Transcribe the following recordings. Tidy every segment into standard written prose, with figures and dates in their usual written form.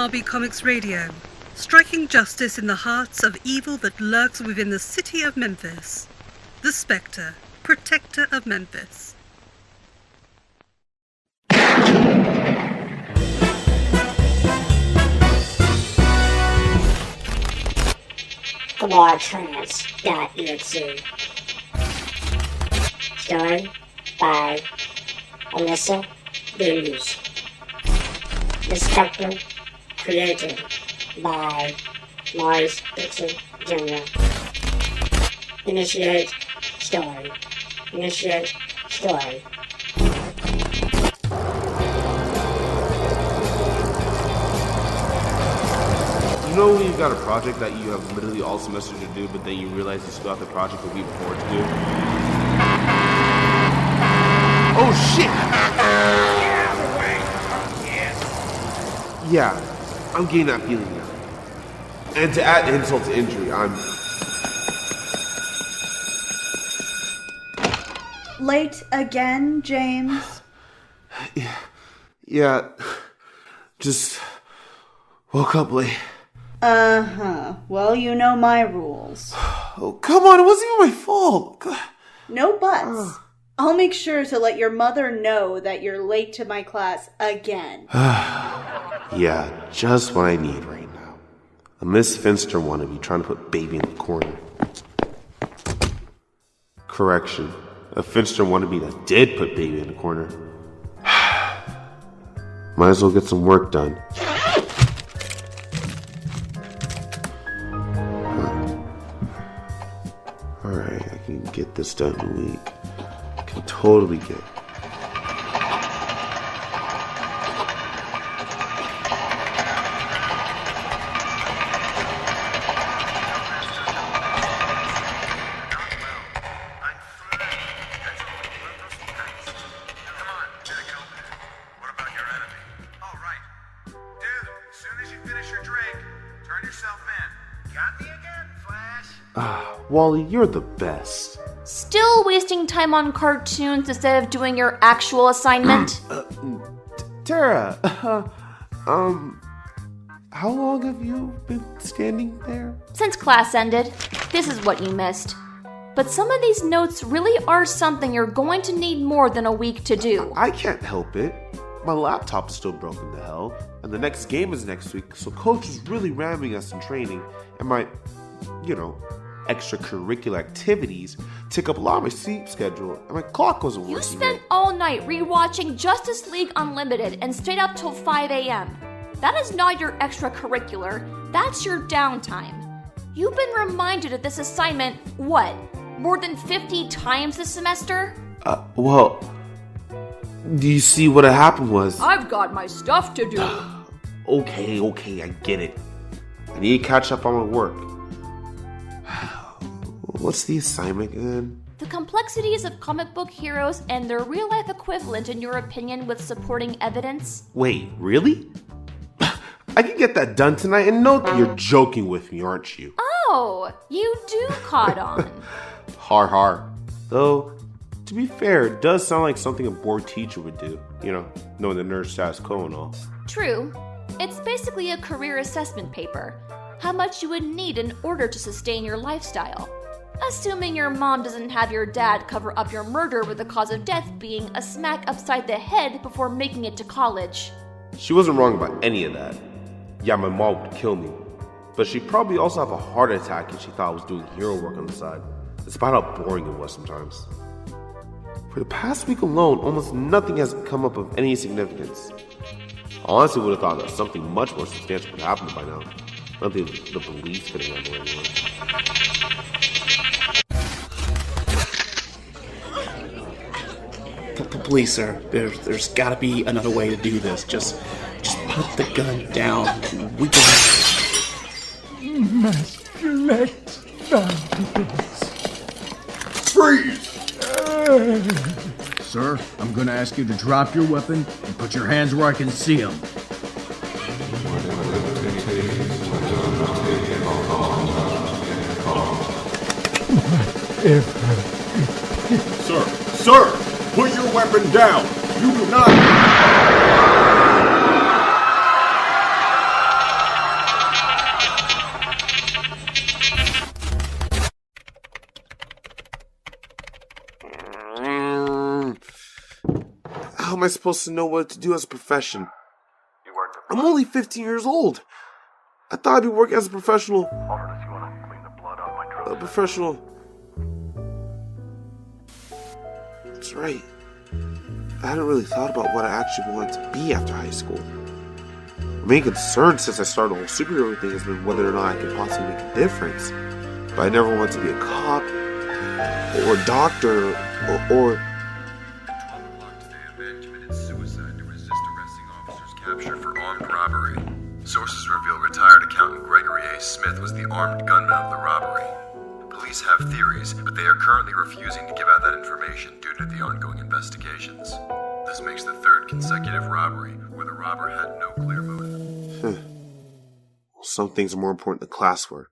RBComics Radio, striking justice in the hearts of evil that lurks within the city of Memphis. The Spectre, protector of Memphis. Comar Trance.exe. Starring by Alyssa, DeLuz. The Spectre, created by Moisegrafic. Initiate story. Initiate story. You know when you've got a project that you have literally all semester to do, but then you realize you still have the project the week before to do? Oh shit! Yeah, I'm getting that feeling now. And to add insult to injury, I'm... Late again, James? Yeah, just woke up late. Uh-huh. Well, you know my rules. Oh, come on, it wasn't even my fault. No buts. I'll make sure to let your mother know that you're late to my class again. Yeah, just what I need right now. A Miss Finster wannabe trying to put baby in the corner. Correction, a Finster wannabe that did put baby in the corner. Might as well get some work done. Alright, I can get this done in a week. I can totally get it. Wally, you're the best. Still wasting time on cartoons instead of doing your actual assignment? Tara, how long have you been standing there? Since class ended. This is what you missed. But some of these notes really are something you're going to need more than a week to do. I can't help it. My laptop is still broken to hell, and the next game is next week, so coach is really ramming us in training, and my, extracurricular activities take up a lot of my sleep schedule, and my clock wasn't working. You spent all night rewatching Justice League Unlimited and stayed up till 5 a.m. That is not your extracurricular, that's your downtime. You've been reminded of this assignment, what, more than 50 times this semester? Well, do you see what happened was... I've got my stuff to do. Okay, I get it. I need to catch up on my work. What's the assignment again? The complexities of comic book heroes and their real-life equivalent in your opinion with supporting evidence. Wait, really? I can get that done tonight, and no, you're joking with me, aren't you? Oh, you do caught on. Har. Though, to be fair, it does sound like something a bored teacher would do. Knowing the nerd status quo and all. True. It's basically a career assessment paper. How much you would need in order to sustain your lifestyle. Assuming your mom doesn't have your dad cover up your murder with the cause of death being a smack upside the head before making it to college. She wasn't wrong about any of that. Yeah, my mom would kill me. But she'd probably also have a heart attack if she thought I was doing hero work on the side, despite how boring it was sometimes. For the past week alone, almost nothing has come up of any significance. I honestly would have thought that something much more substantial would happen by now. Nothing the police could have handled anyway. Please, sir, there's gotta be another way to do this. Just put the gun down. We can... Masculate bandits. Freeze! Sir, I'm gonna ask you to drop your weapon and put your hands where I can see them. Sir! Put your weapon down! You do not... am I supposed to know what to do as a profession? I'm only 15 years old. I thought I'd be working as a professional. That's right. I hadn't really thought about what I actually wanted to be after high school. My main concern since I started the whole superhero thing has been whether or not I could possibly make a difference. But I never wanted to be a cop, or a doctor, or... committed suicide to resist arresting officers captured for armed robbery. Sources reveal retired accountant Gregory A. Smith was the armed gunman of the robbery. Police have theories, but they are currently refusing to give out that information due to the ongoing investigations. This makes the third consecutive robbery where the robber had no clear motive. Well, some things are more important than classwork.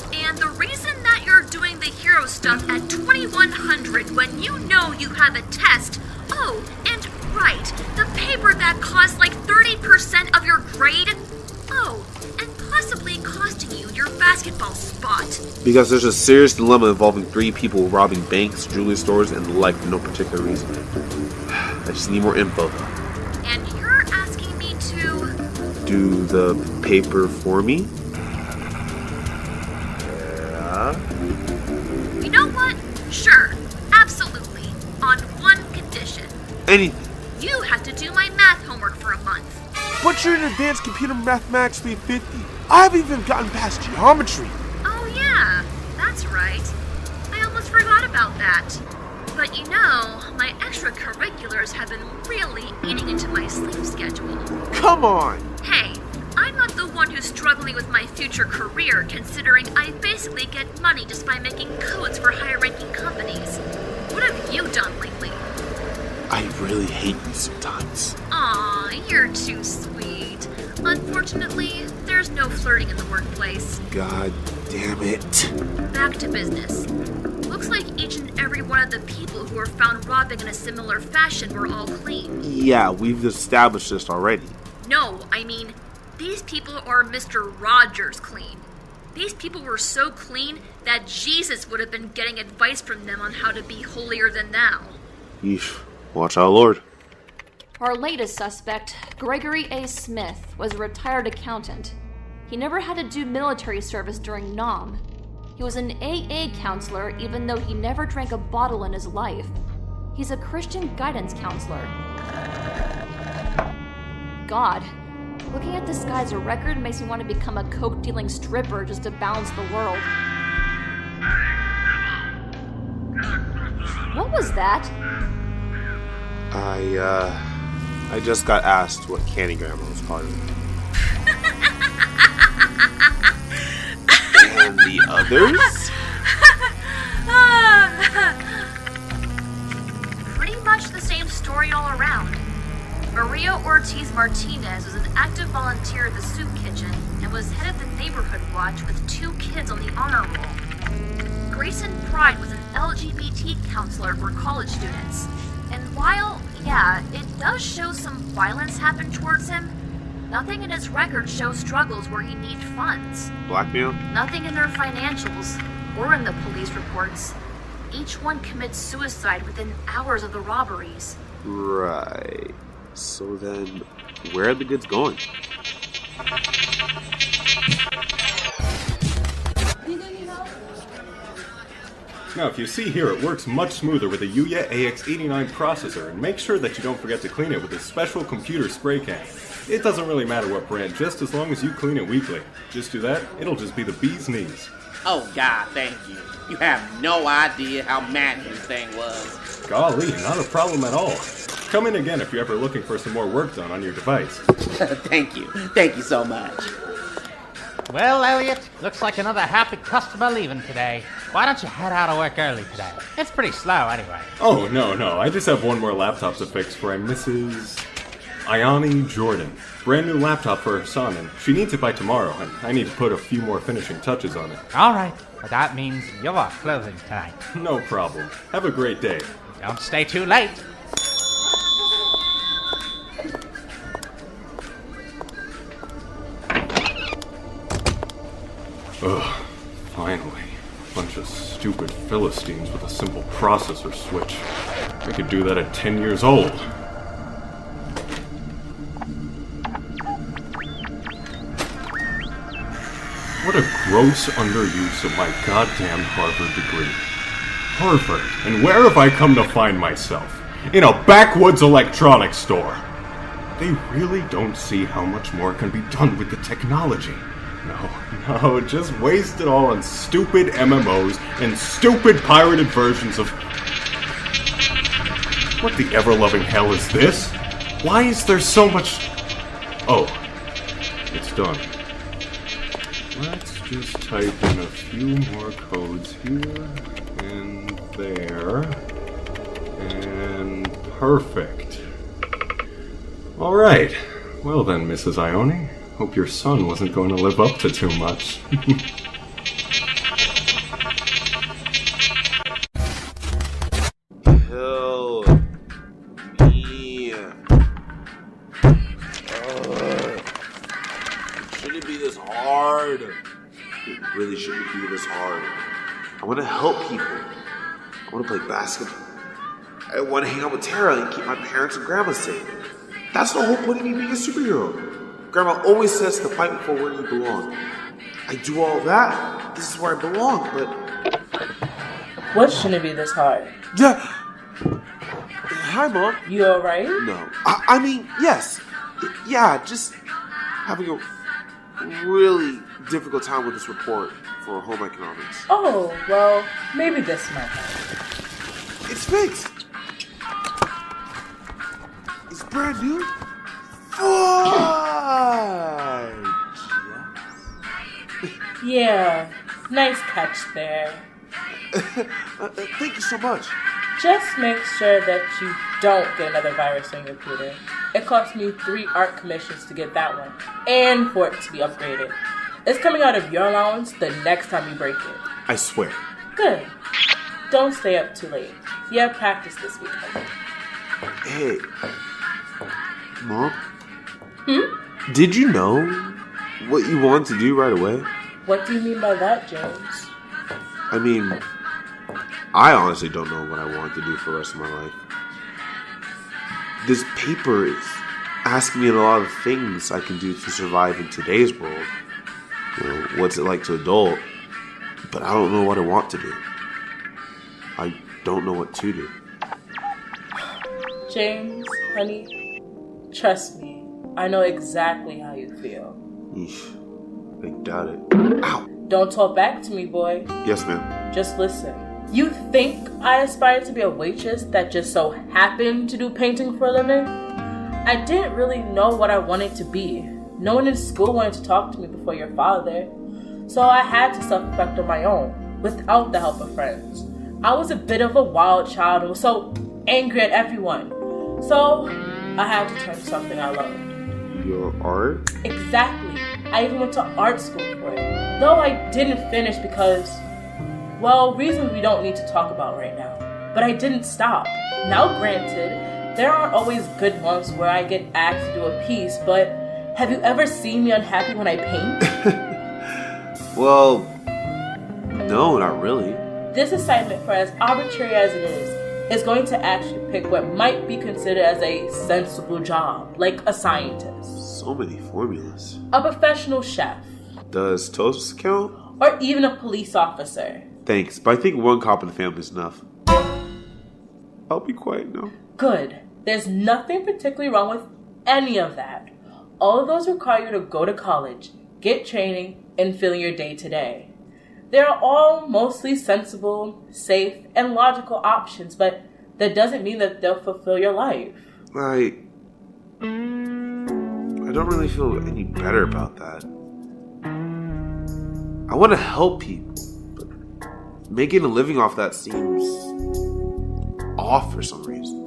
And the reason that you're doing the hero stuff at 2100 when you know you have a test. Oh, and right, the paper that costs like 30% of your grade. Oh, and possibly costing you your basketball spot. Because there's a serious dilemma involving 3 people robbing banks, jewelry stores, and the like for no particular reason. I just need more info. And you're asking me to... do the paper for me? Yeah. You know what? Sure. Absolutely. On one condition. Anything. You have to do my math homework for a month. But you're in Advanced Computer Mathematics 350. I haven't even gotten past geometry. Oh yeah, that's right. I almost forgot about that. But you know, my extracurriculars have been really eating into my sleep schedule. Come on! Hey, I'm not the one who's struggling with my future career, considering I basically get money just by making codes for higher-ranking companies. What have you done lately? I really hate you sometimes. Aw, you're too sweet. Unfortunately, there's no flirting in the workplace. God damn it. Back to business. Looks like each and every one of the people who were found robbing in a similar fashion were all clean. Yeah, we've established this already. No, I mean, these people are Mr. Rogers clean. These people were so clean that Jesus would have been getting advice from them on how to be holier than thou. Yeesh. Watch out, Lord. Our latest suspect, Gregory A. Smith, was a retired accountant. He never had to do military service during NOM. He was an AA counselor even though he never drank a bottle in his life. He's a Christian guidance counselor. God, looking at this guy's record makes me want to become a coke-dealing stripper just to balance the world. What was that? I just got asked what candy grandma was part of it. And the others? Pretty much the same story all around. Maria Ortiz Martinez was an active volunteer at the soup kitchen and was head of the neighborhood watch with 2 kids on the honor roll. Grayson Pride was an LGBT counselor for college students. And while, yeah, it does show some violence happen towards him, nothing in his record shows struggles where he needs funds. Blackmail? Nothing in their financials or in the police reports. Each one commits suicide within hours of the robberies. Right. So then, where are the goods going? Now, if you see here, it works much smoother with a Yuya AX89 processor, and make sure that you don't forget to clean it with a special computer spray can. It doesn't really matter what brand, just as long as you clean it weekly. Just do that, it'll just be the bee's knees. Oh God, thank you. You have no idea how mad this thing was. Golly, not a problem at all. Come in again if you're ever looking for some more work done on your device. Thank you so much. Well, Elliot, looks like another happy customer leaving today. Why don't you head out of work early today? It's pretty slow anyway. Oh, no, I just have one more laptop to fix for Mrs. Ionie Jordan. Brand new laptop for her son, and she needs it by tomorrow, and I need to put a few more finishing touches on it. Alright, but that means you're off closing tonight. No problem. Have a great day. Don't stay too late. Ugh, finally. Bunch of stupid Philistines with a simple processor switch. I could do that at 10 years old. What a gross underuse of my goddamn Harvard degree. Harvard, and where have I come to find myself? In a backwoods electronics store. They really don't see how much more can be done with the technology. No, just waste it all on stupid MMOs and stupid pirated versions of... What the ever-loving hell is this? Why is there so much... Oh, it's done. Let's just type in a few more codes here and there. And perfect. Alright. Well then, Mrs. Ionie. Hope your son wasn't going to live up to too much. Kill me. It shouldn't be this hard. It really shouldn't be this hard. I want to help people. I want to play basketball. I want to hang out with Tara and keep my parents and grandma safe. That's the whole point of me being a superhero. Grandma always says to fight for where you belong. I do all that. This is where I belong, but... What shouldn't be this hard? Yeah. Hi, Mom. You alright? No. I mean, yes. Yeah, just having a really difficult time with this report for home economics. Oh, well, maybe this might help. It's fixed. It's brand new. Fudge! Yeah, nice catch there. Thank you so much. Just make sure that you don't get another virus on your computer. It cost me 3 art commissions to get that one, and for it to be upgraded. It's coming out of your allowance the next time you break it. I swear. Good. Don't stay up too late. You have practice this weekend. Hey, Mom? Did you know what you wanted to do right away? What do you mean by that, James? I mean, I honestly don't know what I wanted to do for the rest of my life. This paper is asking me a lot of things I can do to survive in today's world. You know, what's it like to adult? But I don't know what I want to do. I don't know what to do. James, honey, trust me. I know exactly how you feel. Eesh, I doubt it. Ow! Don't talk back to me, boy. Yes, ma'am. Just listen. You think I aspired to be a waitress that just so happened to do painting for a living? I didn't really know what I wanted to be. No one in school wanted to talk to me before your father. So I had to self-reflect on my own, without the help of friends. I was a bit of a wild child and was so angry at everyone. So I had to turn to something I loved. Your art? Exactly. I even went to art school for it. Though I didn't finish because, well, reasons we don't need to talk about right now. But I didn't stop. Now granted, there aren't always good months where I get asked to do a piece, but have you ever seen me unhappy when I paint? Well, no, not really. This assignment, for as arbitrary as it is going to actually pick what might be considered as a sensible job, like a scientist. So many formulas. A professional chef. Does toast count? Or even a police officer. Thanks, but I think one cop in the family is enough. I'll be quiet now. Good. There's nothing particularly wrong with any of that. All of those require you to go to college, get training, and fill your day to day. They're all mostly sensible, safe, and logical options, but that doesn't mean that they'll fulfill your life. I don't really feel any better about that. I want to help people, but making a living off that seems off for some reason.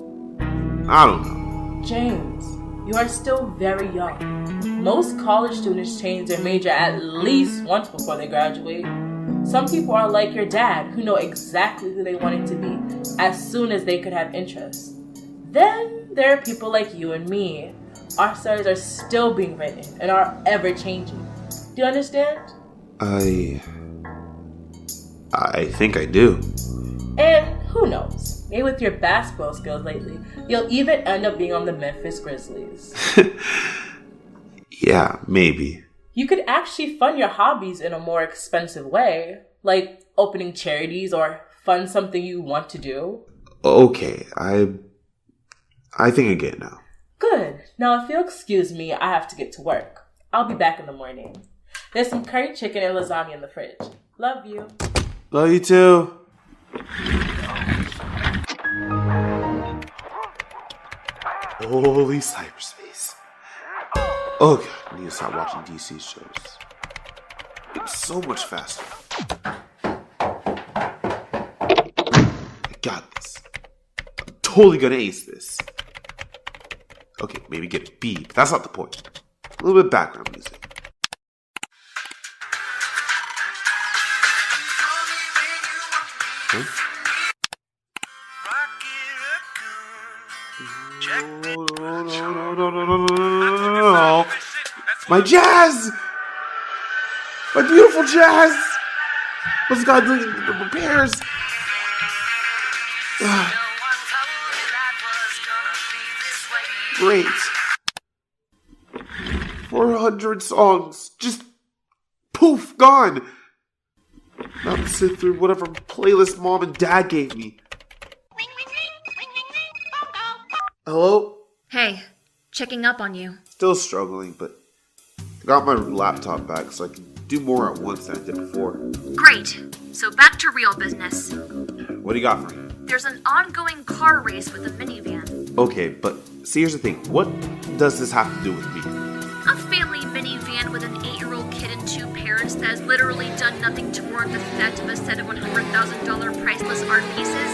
I don't know. James, you are still very young. Most college students change their major at least once before they graduate. Some people are like your dad, who know exactly who they wanted to be as soon as they could have interest. Then there are people like you and me. Our stories are still being written and are ever changing. Do you understand? I I think I do. And who knows? Maybe with your basketball skills lately, you'll even end up being on the Memphis Grizzlies. Yeah, maybe. You could actually fund your hobbies in a more expensive way, like opening charities or fund something you want to do. Okay, I think I get it now. Good. Now, if you'll excuse me, I have to get to work. I'll be back in the morning. There's some curry chicken and lasagna in the fridge. Love you. Love you too. Holy cyberspace. Oh god, I need to stop watching DC shows. It's so much faster. I got this. I'm totally gonna ace this. Okay, maybe get a B, but that's not the point. A little bit of background music. Huh? No. My jazz! My beautiful jazz! What's God doing the repairs? Great. 400 songs. Just poof, gone. Now to sit through whatever playlist mom and dad gave me. Hello? Hey, checking up on you. Still struggling, but I got my laptop back so I can do more at once than I did before. Great. So back to real business. What do you got for me? There's an ongoing car race with a minivan. Okay, but see, here's the thing. What does this have to do with me? A family minivan with an 8-year-old kid and 2 parents that has literally done nothing to warrant the theft of a set of $100,000 priceless art pieces?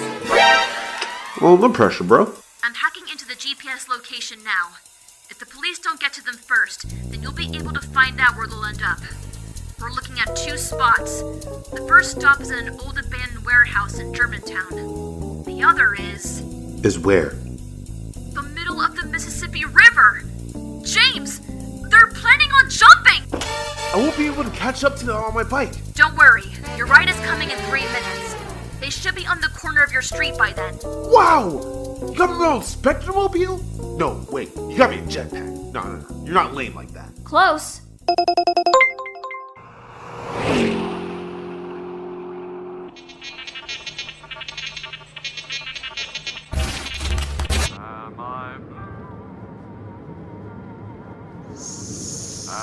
Well, no pressure, bro. I'm hacking into the GPS location now. If the police don't get to them first, then you'll be able to find out where they'll end up. We're looking at 2 spots. The first stop is in an old abandoned warehouse in Germantown. The other is... Is where? the middle of the Mississippi River! James! They're planning on jumping! I won't be able to catch up to them on my bike. Don't worry, your ride is coming in 3 minutes. They should be on the corner of your street by then. Wow! You got me on Spectre mobile? No, wait. You got me a jetpack. No. You're not lame like that. Close.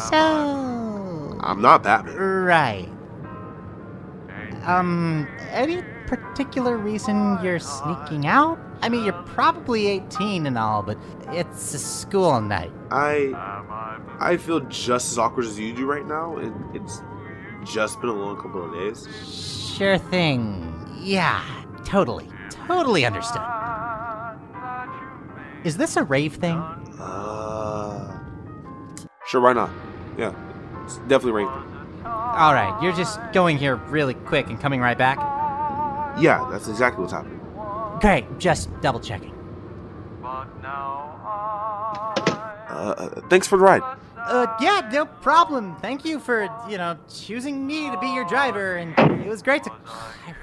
So... I'm not Batman. Right. Any particular reason you're sneaking out? I mean, you're probably 18 and all, but it's a school night. I feel just as awkward as you do right now, and it's just been a long couple of days. Sure thing. Yeah, totally understood. Is this a rave thing? Sure, why not? Yeah, it's definitely raining. Alright, you're just going here really quick and coming right back? Yeah, that's exactly what's happening. Great, just double checking. Thanks for the ride. Yeah, no problem. Thank you for, choosing me to be your driver, and it was great to... I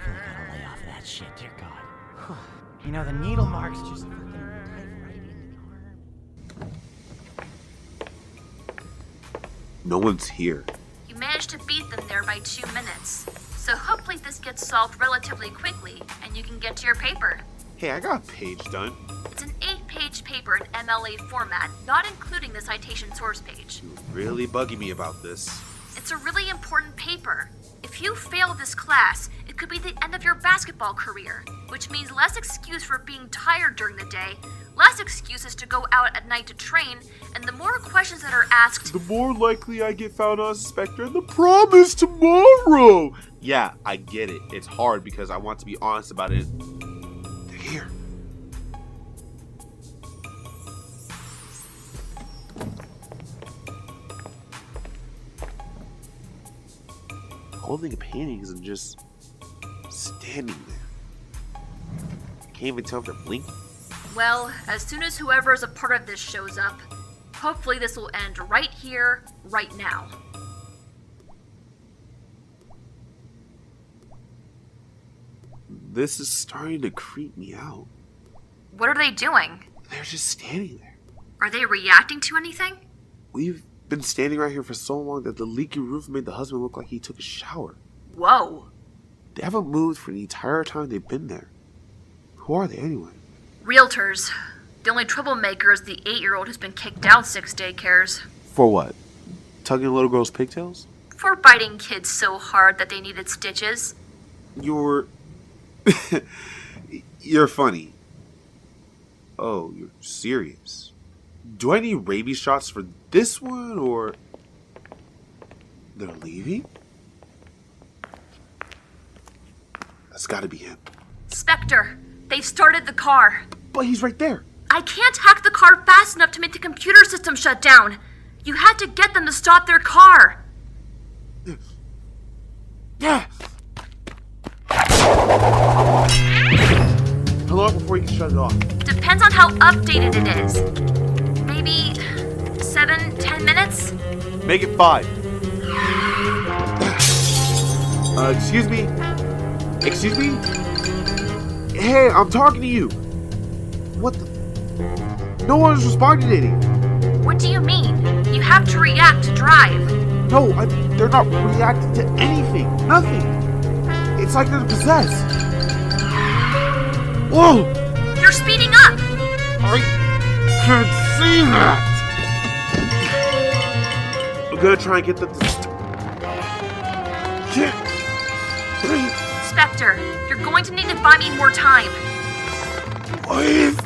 really gotta lay off of that shit, dear God. The needle marks just fucking dive right in the arm. No one's here. You managed to beat them there by 2 minutes. So hopefully this gets solved relatively quickly, and you can get to your paper. Hey, I got a page done. It's an 8-page paper in MLA format, not including the citation source page. You're really bugging me about this. It's a really important paper. If you fail this class, it could be the end of your basketball career, which means less excuse for being tired during the day, less excuses to go out at night to train, and the more questions that are asked, the more likely I get found on Spectre and the promise tomorrow. Yeah, I get it. It's hard because I want to be honest about it. Here. Holding paintings and just standing there. Can't even tell if they're blinking. well, as soon as whoever is a part of this shows up, hopefully this will end right here, right now. This is starting to creep me out. What are they doing? They're just standing there. Are they reacting to anything? We've been standing right here for so long that the leaky roof made the husband look like he took a shower. Whoa. They haven't moved for the entire time they've been there. Who are they anyway? Realtors. The only troublemaker is the 8-year-old who's been kicked out 6 daycares. For what? Tugging a little girl's pigtails? For biting kids so hard that they needed stitches. You're... You're funny. Oh, you're serious. Do I need rabies shots for this one, or... They're leaving? That's gotta be him. Spectre, they've started the car. But he's right there. I can't hack the car fast enough to make the computer system shut down. You had to get them to stop their car. Yeah. How long before you can shut it off? Depends on how updated it is. Maybe 7-10 minutes? Make it 5. Excuse me? Excuse me? Hey, I'm talking to you. What the? No one's responding to anything. What do you mean? You have to react to drive. No, they're not reacting to anything. Nothing. It's like they're possessed. Whoa! They're speeding up. I can't see that. I'm gonna try and get them to Spectre, you're going to need to buy me more time. Wife?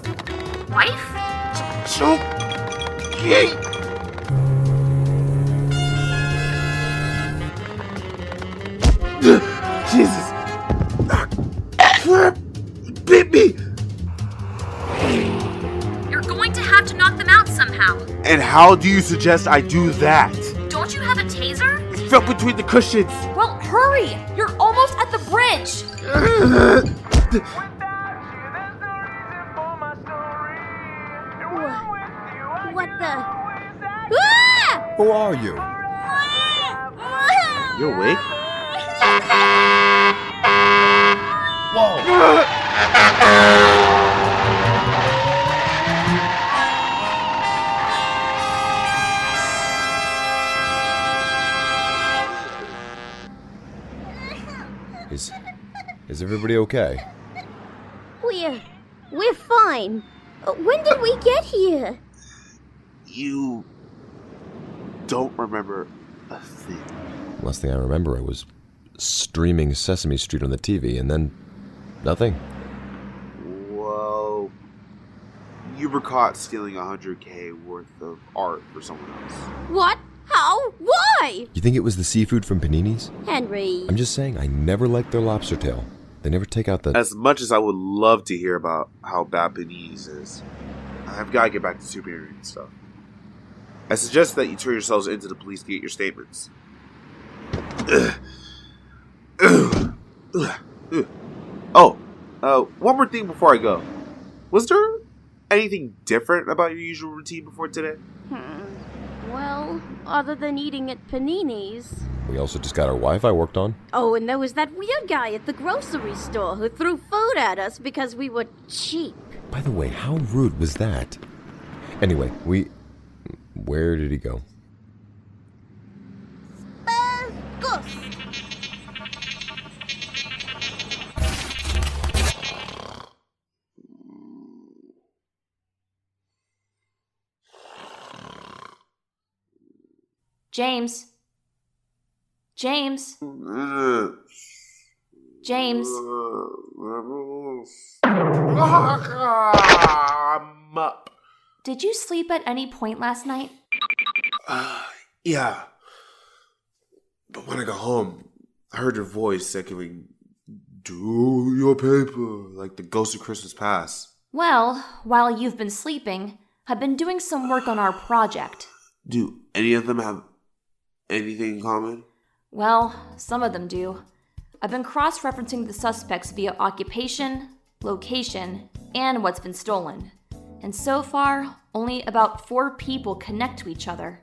Wife? Choke. Gate. Jesus. Crap. It bit me. You're going to have to knock them out somehow. And how do you suggest I do that? Don't you have a taser? It fell between the cushions. Well, hurry! You're almost at the bridge! What the? Ah! Who are you? You awake? Whoa! Is everybody okay? We're fine. When did we get here? You don't remember a thing. Last thing I remember, I was streaming Sesame Street on the TV, and then nothing. Well, you were caught stealing $100K worth of art for someone else. What? How? Why? You think it was the seafood from Panini's? Henry. I'm just saying, I never liked their lobster tail. They never take out the... As much as I would love to hear about how bad Panini's is, I've got to get back to superhero and stuff. I suggest that you turn yourselves into the police to get your statements. Oh, one more thing before I go. Was there anything different about your usual routine before today? Well, other than eating at Panini's. We also just got our Wi-Fi worked on. Oh, and there was that weird guy at the grocery store who threw food at us because we were cheap. By the way, how rude was that? Anyway, where did he go? James. James. James. I'm up. Did you sleep at any point last night? Yeah. But when I got home, I heard your voice echoing, "Do your paper," like the ghost of Christmas past. Well, while you've been sleeping, I've been doing some work on our project. Do any of them have anything in common? Well, some of them do. I've been cross-referencing the suspects via occupation, location, and what's been stolen. And so far, only about 4 people connect to each other.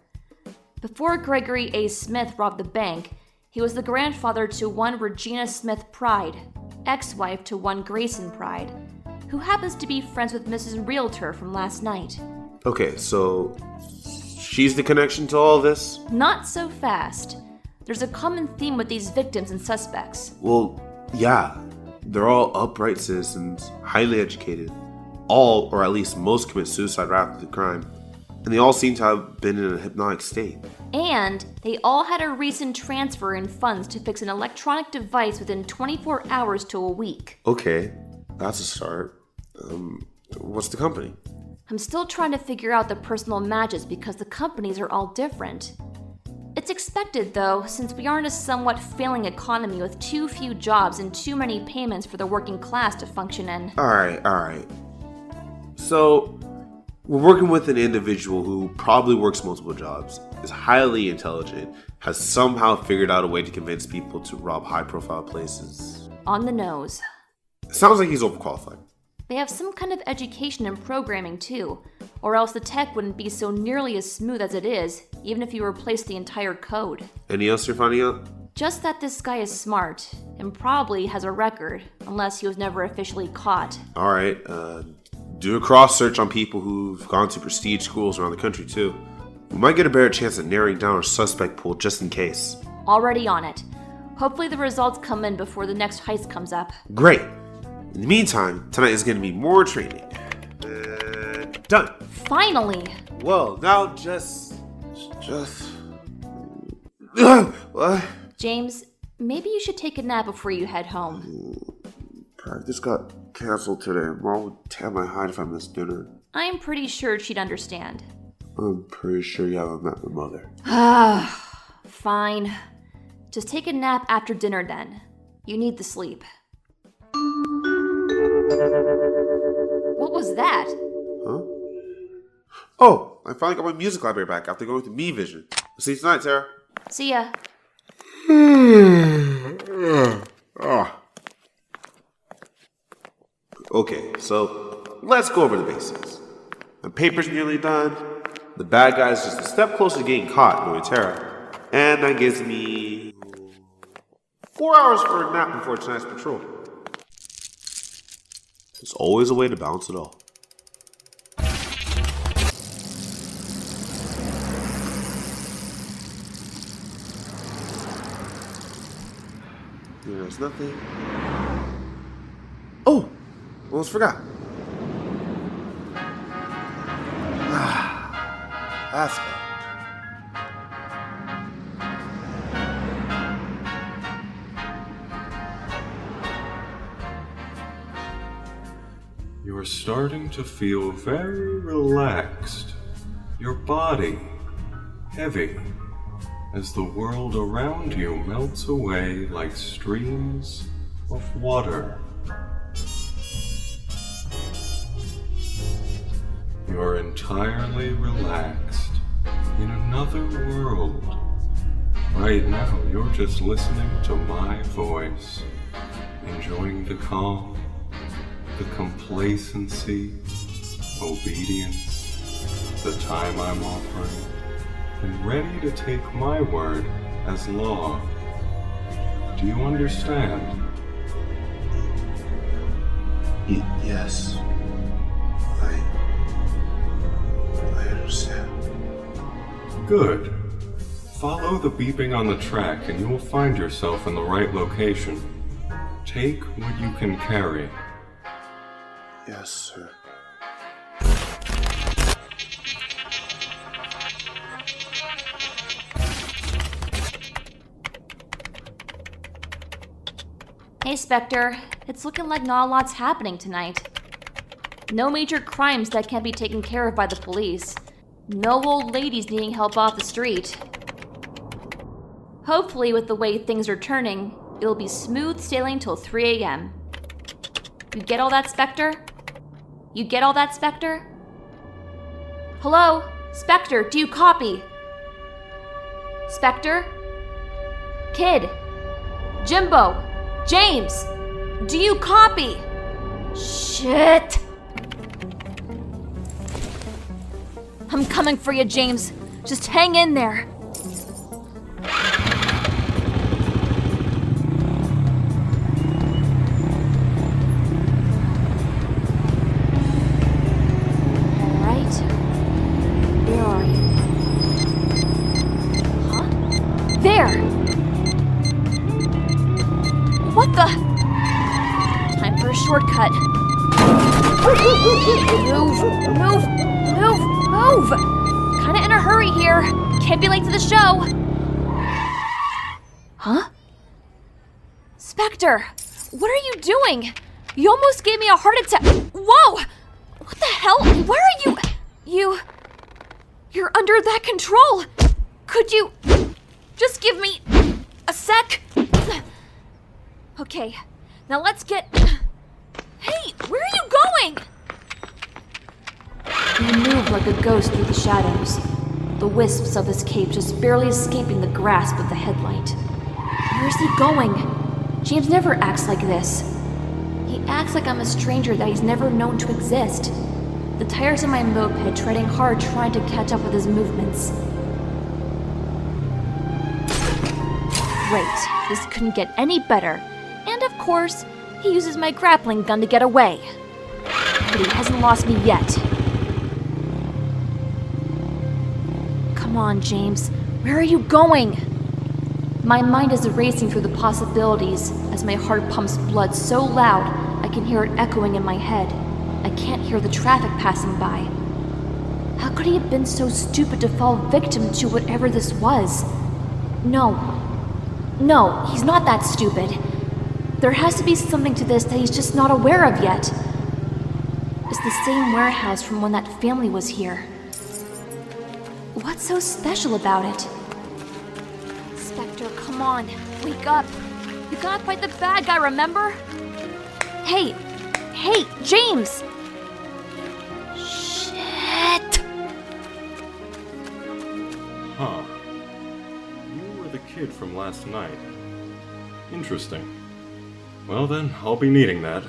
Before Gregory A. Smith robbed the bank, he was the grandfather to one Regina Smith Pride, ex-wife to one Grayson Pride, who happens to be friends with Mrs. Realtor from last night. Okay, so she's the connection to all this? Not so fast. There's a common theme with these victims and suspects. Well, yeah. They're all upright citizens, highly educated. All, or at least most, commit suicide right after the crime. And they all seem to have been in a hypnotic state. And they all had a recent transfer in funds to fix an electronic device within 24 hours to a week. Okay, that's a start. What's the company? I'm still trying to figure out the personal matches because the companies are all different. It's expected, though, since we are in a somewhat failing economy with too few jobs and too many payments for the working class to function in. Alright. So, we're working with an individual who probably works multiple jobs, is highly intelligent, has somehow figured out a way to convince people to rob high-profile places. On the nose. Sounds like he's overqualified. They have some kind of education and programming too, or else the tech wouldn't be so nearly as smooth as it is, even if you replaced the entire code. Anything else you're finding out? Just that this guy is smart, and probably has a record, unless he was never officially caught. Alright, do a cross-search on people who've gone to prestige schools around the country too. We might get a better chance at narrowing down our suspect pool just in case. Already on it. Hopefully the results come in before the next heist comes up. Great! In the meantime, tonight is going to be more training. Done! Finally! Well, now just... What? James, maybe you should take a nap before you head home. Practice got canceled today. Mom would tear my hide if I missed dinner. I'm pretty sure she'd understand. I'm pretty sure you haven't met my mother. Fine. Just take a nap after dinner then. You need the sleep. What was that? Huh? Oh, I finally got my music library back after going through Me Vision. I'll see you tonight, Sarah. See ya. Okay, so let's go over the basics. My paper's nearly done. The bad guy's just a step closer to getting caught, knowing Terra. And that gives me 4 hours for a nap before tonight's patrol. There's always a way to balance it all. There's nothing. Oh! Almost forgot. That's better. You're starting to feel very relaxed. Your body heavy as the world around you melts away like streams of water. You're entirely relaxed in another world. Right now, you're just listening to my voice, enjoying the calm, the complacency, obedience, the time I'm offering, and ready to take my word as law. Do you understand? Yes. I understand. Good. Follow the beeping on the track and you will find yourself in the right location. Take what you can carry. Yes, sir. Hey, Spectre. It's looking like not a lot's happening tonight. No major crimes that can't be taken care of by the police. No old ladies needing help off the street. Hopefully, with the way things are turning, it'll be smooth sailing till 3 a.m. You get all that, Spectre? You get all that, Spectre? Hello? Spectre, do you copy? Spectre? Kid? Jimbo? James! Do you copy? Shit! I'm coming for you, James. Just hang in there. shortcut. Move! Kinda in a hurry here. Can't be late to the show. Huh? Spectre, what are you doing? You almost gave me a heart attack. Whoa! What the hell? Where are you? You're under that control. Could you just give me a sec? Okay, now let's get... Hey, where are you going? He moved like a ghost through the shadows, the wisps of his cape just barely escaping the grasp of the headlight. Where's he going? James never acts like this. He acts like I'm a stranger that he's never known to exist. The tires of my moped treading hard trying to catch up with his movements. Great, this couldn't get any better. And of course, he uses my grappling gun to get away. But he hasn't lost me yet. Come on, James. Where are you going? My mind is racing through the possibilities as my heart pumps blood so loud I can hear it echoing in my head. I can't hear the traffic passing by. How could he have been so stupid to fall victim to whatever this was? No, he's not that stupid. There has to be something to this that he's just not aware of yet. It's the same warehouse from when that family was here. What's so special about it? Spectre, come on, wake up. You gotta fight the bad guy, remember? Hey, James! Shit! Huh. You were the kid from last night. Interesting. Well then, I'll be needing that.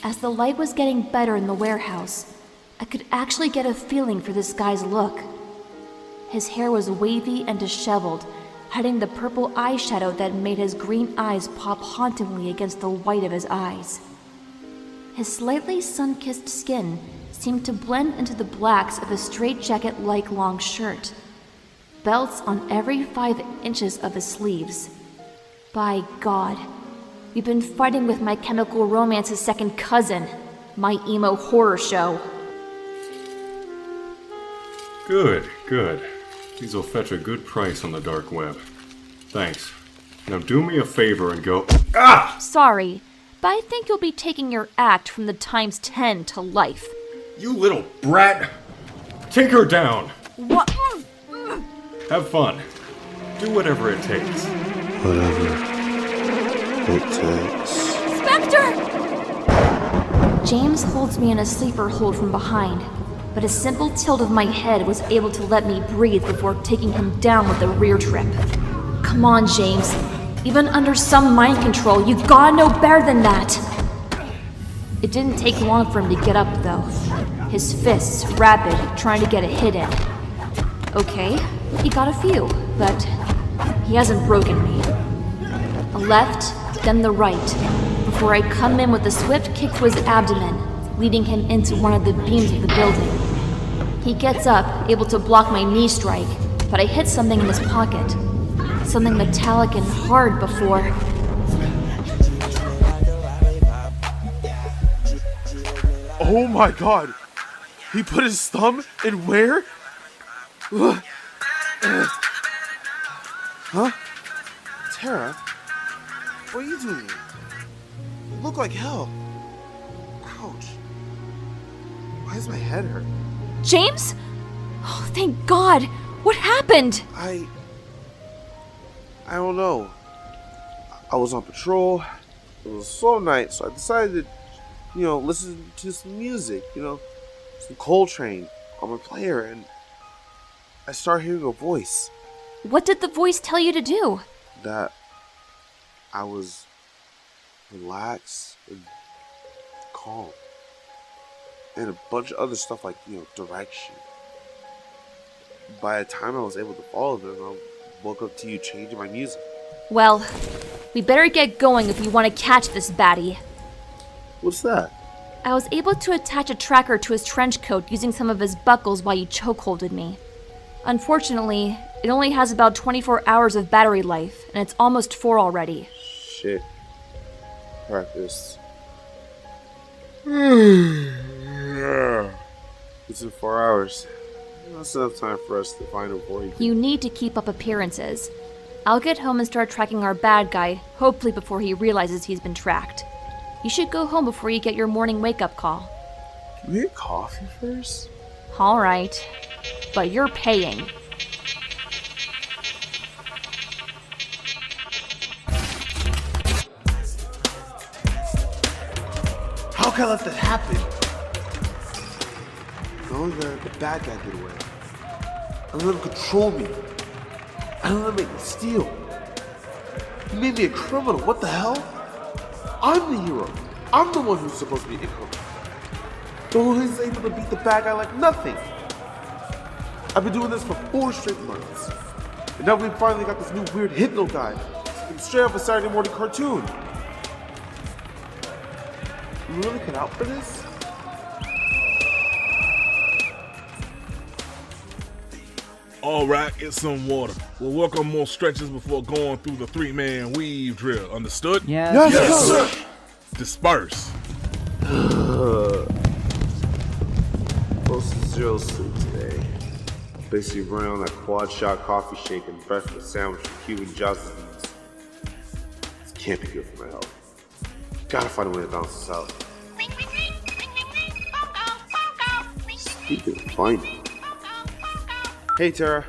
As the light was getting better in the warehouse, I could actually get a feeling for this guy's look. His hair was wavy and disheveled, hiding the purple eyeshadow that made his green eyes pop hauntingly against the white of his eyes. His slightly sun-kissed skin seemed to blend into the blacks of his straitjacket-like long shirt. Belts on every 5 inches of his sleeves. By God, we've been fighting with My Chemical Romance's second cousin, my emo horror show. Good. These will fetch a good price on the dark web. Thanks. Now do me a favor and go... Ah! Sorry, but I think you'll be taking your act from the times 10 to life. You little brat! Take her down! What? Have fun. Do whatever it takes. Whatever it takes. Spectre! James holds me in a sleeper hold from behind, but a simple tilt of my head was able to let me breathe before taking him down with a rear trip. Come on, James. Even under some mind control, you gotta know better than that. It didn't take long for him to get up, though. His fists rapid, trying to get a hit in. Okay, he got a few, but he hasn't broken me. A left, then the right, before I come in with a swift kick to his abdomen, leading him into one of the beams of the building. He gets up, able to block my knee strike, but I hit something in his pocket. Something metallic and hard before... Oh my god! He put his thumb in where? Huh? Tara? What are you doing? You look like hell. Ouch. Why does my head hurt? James? Oh, thank God! What happened? I don't know. I was on patrol. It was a slow night, so I decided to, listen to some music, some Coltrane on my player, and I started hearing a voice. What did the voice tell you to do? That I was relaxed and calm. And a bunch of other stuff like, direction. By the time I was able to follow them, I woke up to you changing my music. Well, we better get going if we want to catch this baddie. What's that? I was able to attach a tracker to his trench coat using some of his buckles while you chokeholded me. Unfortunately, it only has about 24 hours of battery life, and it's almost 4 already. Shit. Practice. It's in 4 hours. That's enough time for us to find him for you. You need to keep up appearances. I'll get home and start tracking our bad guy, hopefully before he realizes he's been tracked. You should go home before you get your morning wake-up call. Can we get coffee first? Alright. But you're paying. How can I let that happen? Not only did the bad guy get away, I let him control me. I let him make me steal. He made me a criminal. What the hell? I'm the hero. I'm the one who's supposed to be a criminal. The one who's able to beat the bad guy like nothing. I've been doing this for 4 straight months. And now we finally got this new weird hypno guy. Straight off a Saturday morning cartoon. You really cut out for this? Alright, get some water. We'll work on more stretches before going through the 3-man weave drill. Understood? Yes, yes sir. Disperse. Close to 0 sleep today. Basically running on that quad shot coffee shake and breakfast sandwich from Cuban Johnson beans. This can't be good for my health. Gotta find a way to balance this out. Speaking of finding. Hey Tara,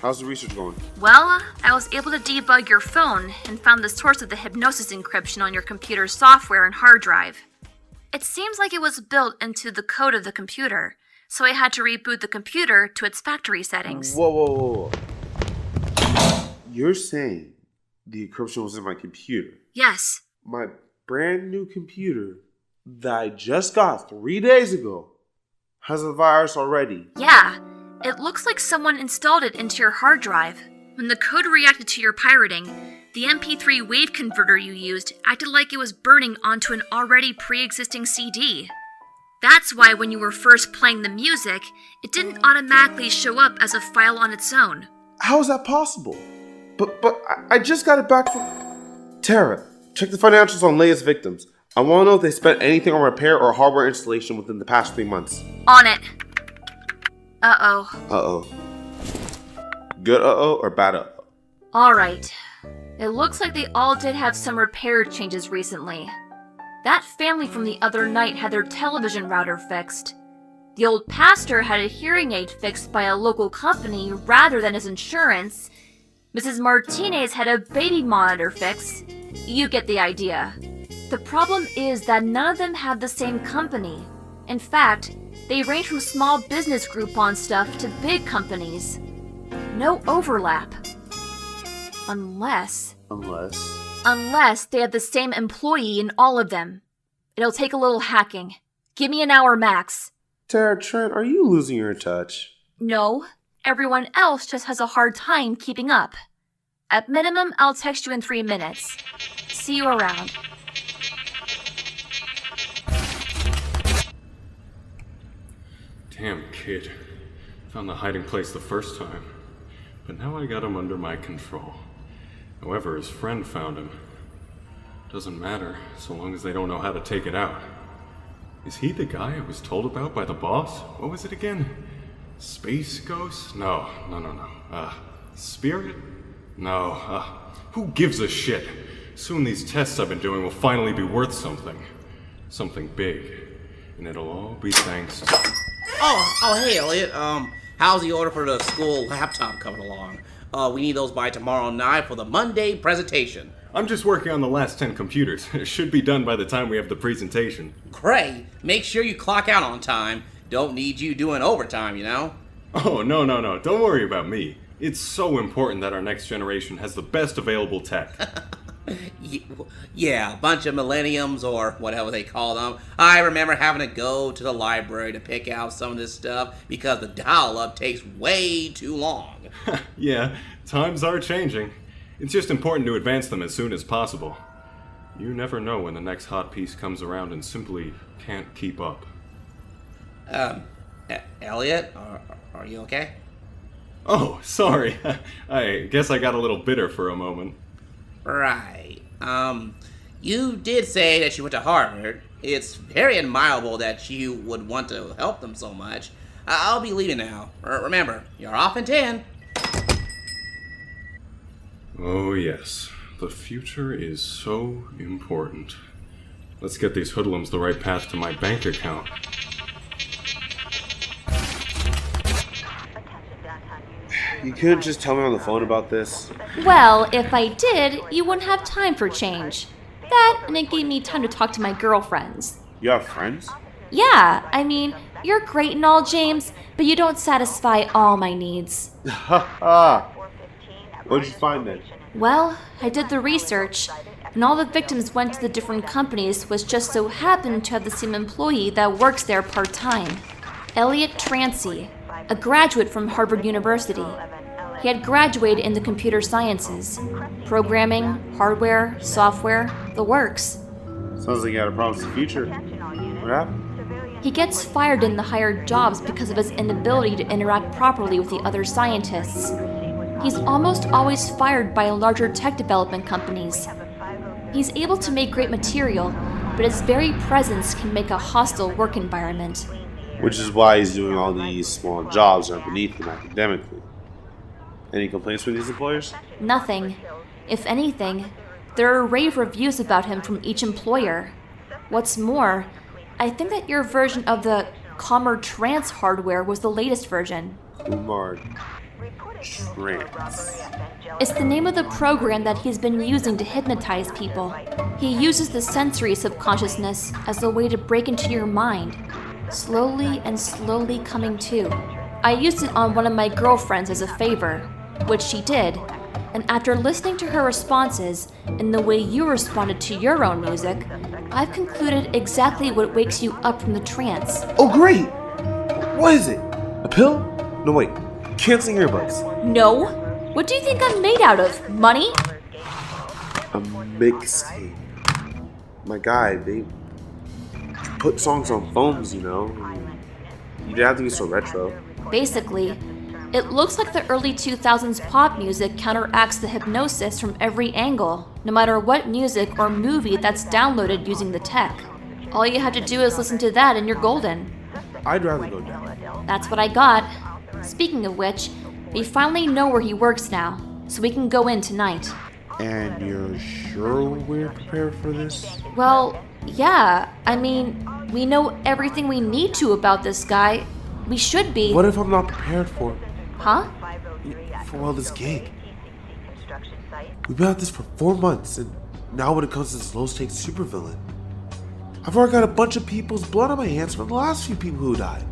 how's the research going? Well, I was able to debug your phone and found the source of the hypnosis encryption on your computer's software and hard drive. It seems like it was built into the code of the computer, so I had to reboot the computer to its factory settings. Whoa. You're saying the encryption was in my computer? Yes. My brand new computer that I just got 3 days ago has a virus already. Yeah. It looks like someone installed it into your hard drive. When the code reacted to your pirating, the MP3 wave converter you used acted like it was burning onto an already pre-existing CD. That's why when you were first playing the music, it didn't automatically show up as a file on its own. How is that possible? But I just got it back from... Tara, check the financials on Leia's victims. I want to know if they spent anything on repair or hardware installation within the past 3 months. On it. Uh-oh. Uh-oh. Good uh-oh or bad uh-oh? Alright. It looks like they all did have some repair changes recently. That family from the other night had their television router fixed. The old pastor had a hearing aid fixed by a local company rather than his insurance. Mrs. Martinez had a baby monitor fixed. You get the idea. The problem is that none of them have the same company. In fact, they range from small business Groupon stuff to big companies. No overlap. Unless they have the same employee in all of them. It'll take a little hacking. Give me an hour max. Tara, Trent, are you losing your touch? No, everyone else just has a hard time keeping up. At minimum, I'll text you in 3 minutes. See you around. Damn kid. Found the hiding place the first time. But now I got him under my control. However, his friend found him. Doesn't matter, so long as they don't know how to take it out. Is he the guy I was told about by the boss? What was it again? Space Ghost? No. Spirit? No. Who gives a shit? Soon these tests I've been doing will finally be worth something. Something big. And it'll all be thanks to... Oh, hey, Elliot. How's the order for the school laptop coming along? We need those by tomorrow night for the Monday presentation. I'm just working on the last 10 computers. It should be done by the time we have the presentation. Great. Make sure you clock out on time. Don't need you doing overtime, you know? Oh, no. Don't worry about me. It's so important that our next generation has the best available tech. Yeah, a bunch of millenniums or whatever they call them. I remember having to go to the library to pick out some of this stuff because the dial-up takes way too long. Yeah, times are changing. It's just important to advance them as soon as possible. You never know when the next hot piece comes around and simply can't keep up. Elliot, are you okay? Oh, sorry. I guess I got a little bitter for a moment. Right. You did say that you went to Harvard. It's very admirable that you would want to help them so much. I'll be leaving now. Remember, you're off in 10. Oh yes, the future is so important. Let's get these hoodlums the right path to my bank account. You couldn't just tell me on the phone about this? Well, if I did, you wouldn't have time for change. That, and it gave me time to talk to my girlfriends. You have friends? Yeah, I mean, you're great and all, James, but you don't satisfy all my needs. Ha. What'd you find then? Well, I did the research, and all the victims went to the different companies which just so happened to have the same employee that works there part-time. Elliot Trancey, a graduate from Harvard University. He had graduated in the computer sciences. Programming, hardware, software, the works. Sounds like you had a promising future. What happened? He gets fired in the higher jobs because of his inability to interact properly with the other scientists. He's almost always fired by larger tech development companies. He's able to make great material, but his very presence can make a hostile work environment. Which is why he's doing all these small jobs that are beneath him academically. Any complaints from these employers? Nothing. If anything, there are rave reviews about him from each employer. What's more, I think that your version of the Comar Trance hardware was the latest version. Comar Trance. It's the name of the program that he's been using to hypnotize people. He uses the sensory subconsciousness as a way to break into your mind, slowly and slowly coming to. I used it on one of my girlfriends as a favor, which she did, and after listening to her responses and the way you responded to your own music, I've concluded exactly what wakes you up from the trance. Oh great! What is it? A pill? No wait, canceling earbuds. No? What do you think I'm made out of? Money? A mixtape. My guy, they put songs on phones, you know. You didn't have to be so retro. Basically, it looks like the early 2000s pop music counteracts the hypnosis from every angle, no matter what music or movie that's downloaded using the tech. All you have to do is listen to that and you're golden. I'd rather go down. That's what I got. Speaking of which, we finally know where he works now, so we can go in tonight. And you're sure we're prepared for this? Well, yeah. I mean, we know everything we need to about this guy. We should be. What if I'm not prepared for it? Huh? For this gig. We've been at this for 4 months, and now when it comes to this low-stakes supervillain, I've already got a bunch of people's blood on my hands from the last few people who died.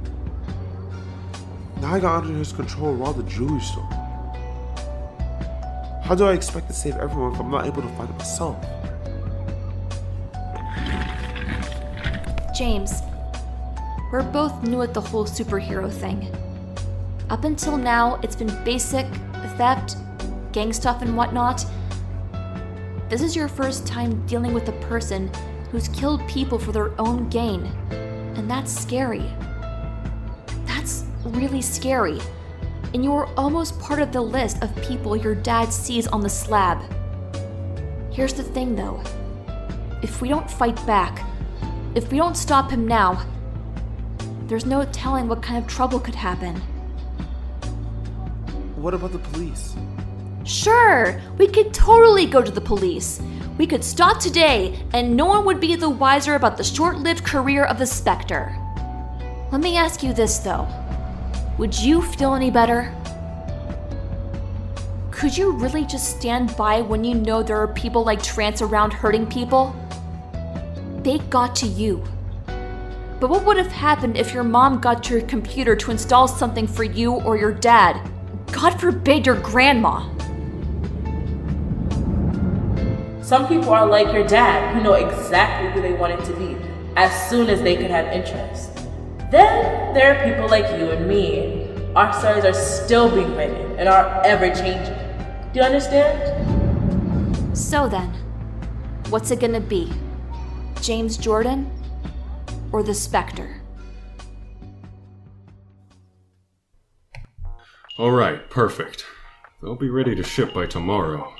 Now I got under his control around the jewelry store. How do I expect to save everyone if I'm not able to find it myself? James, we're both new at the whole superhero thing. Up until now, it's been basic, theft, gang stuff and whatnot. This is your first time dealing with a person who's killed people for their own gain. And that's scary. That's really scary. And you're almost part of the list of people your dad sees on the slab. Here's the thing though. If we don't fight back, if we don't stop him now, there's no telling what kind of trouble could happen. What about the police? Sure, we could totally go to the police. We could stop today, and no one would be the wiser about the short-lived career of the Spectre. Let me ask you this, though. Would you feel any better? Could you really just stand by when you know there are people like Trance around hurting people? They got to you. But what would have happened if your mom got to your computer to install something for you or your dad? God forbid your grandma. Some people are like your dad, who know exactly who they want it to be, as soon as they could have interest. Then there are people like you and me. Our stories are still being written and are ever changing. Do you understand? So then, what's it gonna be? James Jordan or the Spectre? Alright, perfect. They'll be ready to ship by tomorrow.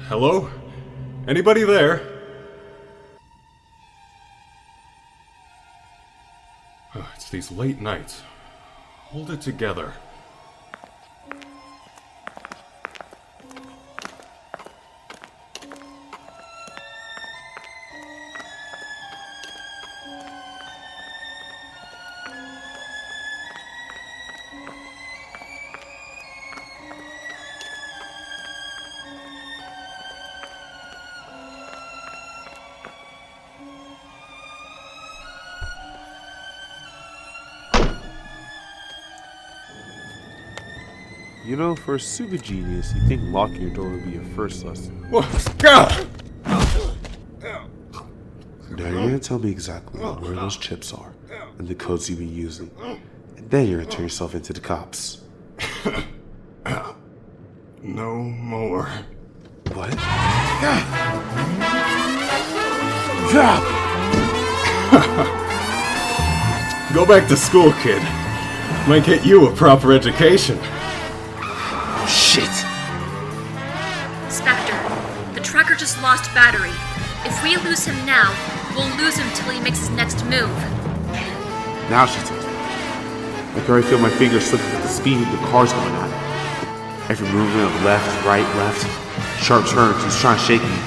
Hello? Anybody there? It's these late nights. Hold it together. You know, for a super genius, you think locking your door would be your first lesson. What? Now you're gonna tell me exactly where those chips are and the codes you've been using. And then you're gonna turn yourself into the cops. No more. What? Go back to school, kid. Might get you a proper education. Shit! Spectre, the tracker just lost battery. If we lose him now, we'll lose him till he makes his next move. Now she tells me. I can already feel my fingers slipping with the speed the car's going at. Every movement of left, right, left, sharp turns, he's trying to shake me.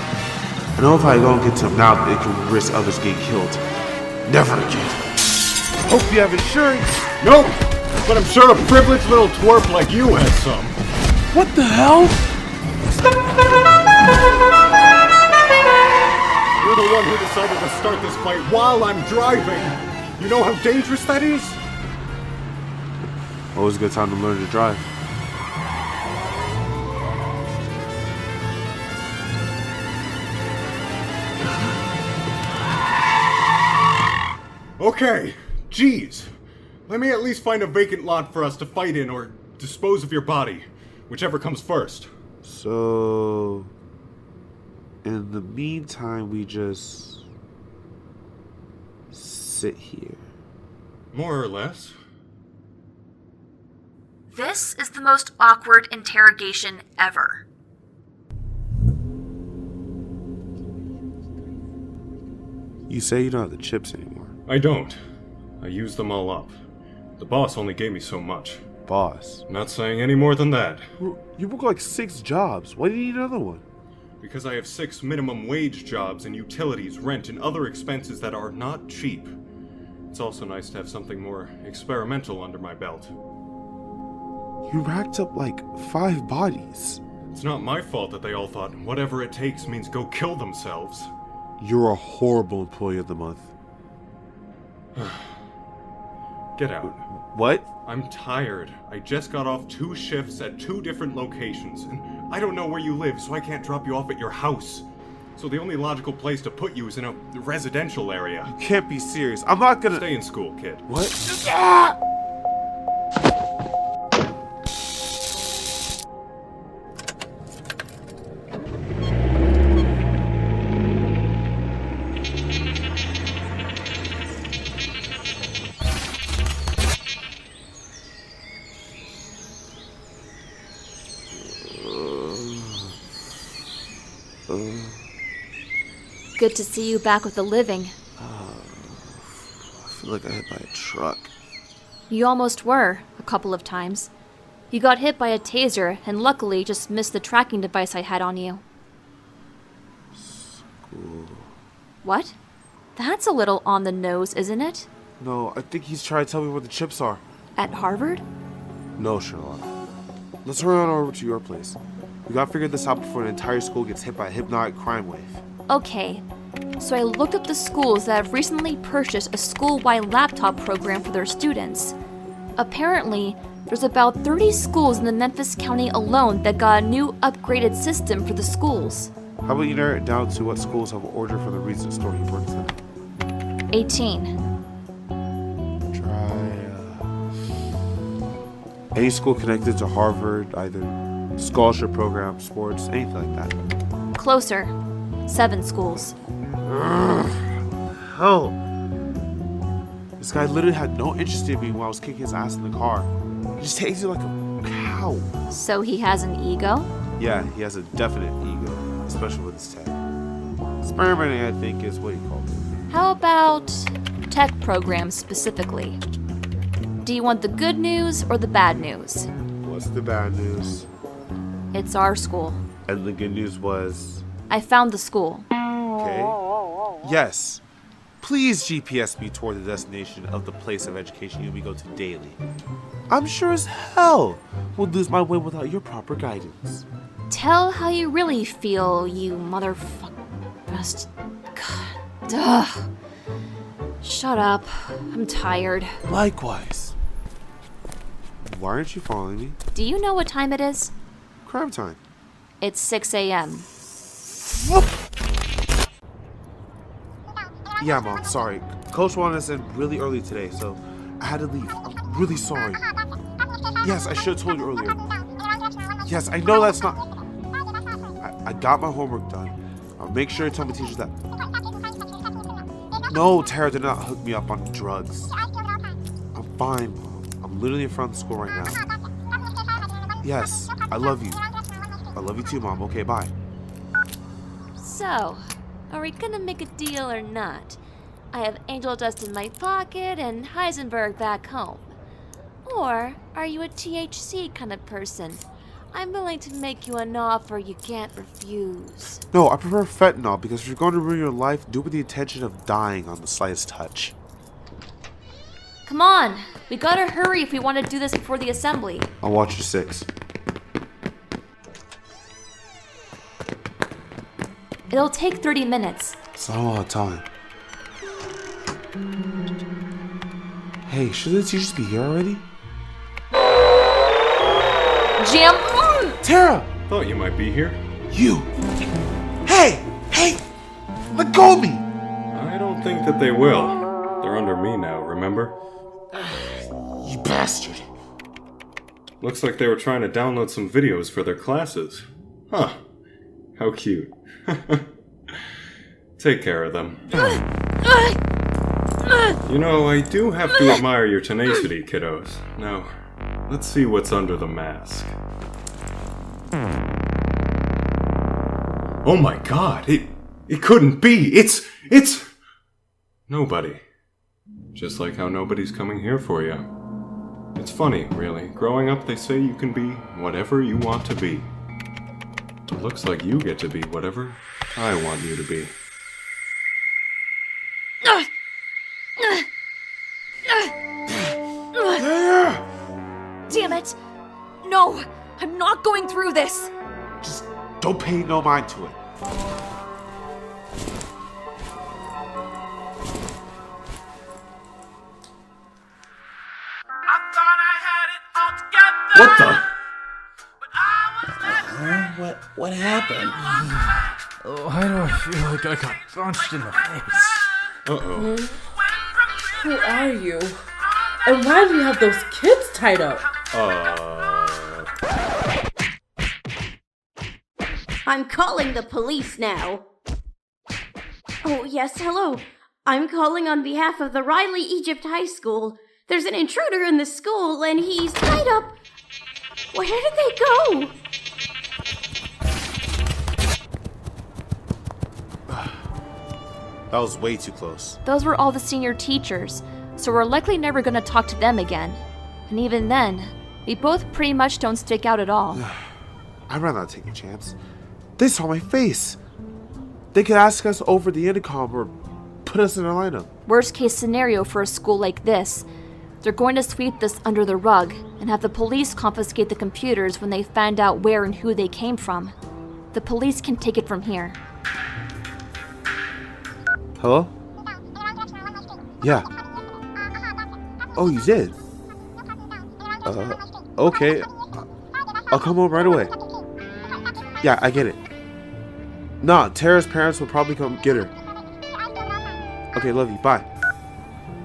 I know if I don't get to him now, it can risk others getting killed. Never again. Hope you have insurance. Nope, but I'm sure a privileged little twerp like you has some. What the hell? You're the one who decided to start this fight while I'm driving. You know how dangerous that is? Always a good time to learn to drive. Okay, geez. Let me at least find a vacant lot for us to fight in or dispose of your body. Whichever comes first. So, in the meantime, we just sit here. More or less. This is the most awkward interrogation ever. You say you don't have the chips anymore. I don't. I used them all up. The boss only gave me so much. Boss? Not saying any more than that. You work like 6 jobs. Why do you need another one? Because I have 6 minimum wage jobs and utilities, rent, and other expenses that are not cheap. It's also nice to have something more experimental under my belt. You racked up like 5 bodies. It's not my fault that they all thought whatever it takes means go kill themselves. You're a horrible employee of the month. Get out. What? I'm tired. I just got off 2 shifts at 2 different locations, and I don't know where you live, so I can't drop you off at your house. So the only logical place to put you is in a residential area. You can't be serious. I'm not gonna... Stay in school, kid. What? Good to see you back with the living. I feel like I hit by a truck. You almost were, a couple of times. You got hit by a taser, and luckily just missed the tracking device I had on you. School. What? That's a little on the nose, isn't it? No, I think he's trying to tell me where the chips are. At Harvard? No, Sherlock. Let's hurry on over to your place. We gotta figure this out before an entire school gets hit by a hypnotic crime wave. Okay, so I looked up the schools that have recently purchased a school-wide laptop program for their students. Apparently, there's about 30 schools in the Memphis County alone that got a new upgraded system for the schools. How about you narrow it down to what schools have ordered for the recent store he works in? 18. Any school connected to Harvard, either scholarship program, sports, anything like that. Closer. 7 schools. Hell. This guy literally had no interest in me while I was kicking his ass in the car. He just takes you like a cow. So he has an ego? Yeah, he has a definite ego. especially with this tech. Experimenting, I think, is what you call it. How about tech programs specifically? Do you want the good news or the bad news? What's the bad news? It's our school. And the good news was? I found the school. Okay. Yes. Please GPS me toward the destination of the place of education we go to daily. I'm sure as hell would lose my way without your proper guidance. Tell how you really feel, you motherfucker. God. Ugh. Shut up. I'm tired. Likewise. Why aren't you following me? Do you know what time it is? Crime time. It's 6 a.m. Yeah, Mom, sorry. Coach wanted us in really early today, so I had to leave. I'm really sorry. Yes, I should have told you earlier. Yes, I know that's not... I got my homework done. I'll make sure to tell my teachers that... No, Tara did not hook me up on drugs. I'm fine, Mom. I'm literally in front of the school right now. Yes, I love you. I love you too, Mom. Okay, bye. So, are we gonna make a deal or not? I have angel dust in my pocket and Heisenberg back home. Or are you a THC kind of person? I'm willing to make you an offer you can't refuse. No, I prefer fentanyl because if you're going to ruin your life, do it with the intention of dying on the slightest touch. Come on, we gotta hurry if we want to do this before the assembly. I'll watch you 6. It'll take 30 minutes. It's not a lot of time. Hey, should the teachers be here already? Jam! Tara! Thought you might be here. You! Hey! Hey! Let go of me! I don't think that they will. They're under me now, remember? You bastard! Looks like they were trying to download some videos for their classes. Huh. How cute. Take care of them. You know, I do have to admire your tenacity, kiddos. Now, let's see what's under the mask. Oh my god, it couldn't be! It's... Nobody. Just like how nobody's coming here for you. It's funny, really. Growing up, they say you can be whatever you want to be. It looks like you get to be whatever I want you to be. Damn it! No! I'm not going through this! Just don't pay no mind to it. What the? What happened? Oh, why do I feel like I got punched in the face? Uh-oh. Who are you? And why do you have those kids tied up? I'm calling the police now. Oh, yes, hello. I'm calling on behalf of the Riley Egypt High School. There's an intruder in the school and he's tied up. Where did they go? That was way too close. Those were all the senior teachers, so we're likely never gonna talk to them again. And even then, we both pretty much don't stick out at all. I'd rather not take a chance. They saw my face. They could ask us over the intercom or put us in a lineup. Worst case scenario for a school like this. They're going to sweep this under the rug and have the police confiscate the computers when they find out where and who they came from. The police can take it from here. Hello? Yeah. Oh, you did? Okay. I'll come home right away. Yeah, I get it. Nah, Tara's parents will probably come get her. Okay, love you. Bye.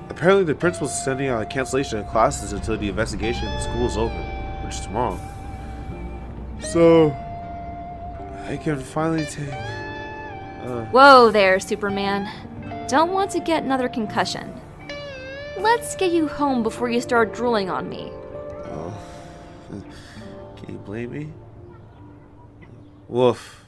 Apparently the principal's sending out a cancellation of classes until the investigation in the school is over, which is tomorrow. So, I can finally take... Whoa there, Superman. Don't want to get another concussion. Let's get you home before you start drooling on me. Oh. Can you blame me? Woof.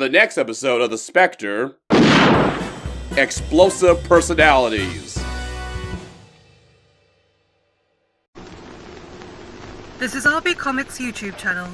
the next episode of The Spectre, Explosive Personalities. This is RBComics YouTube channel.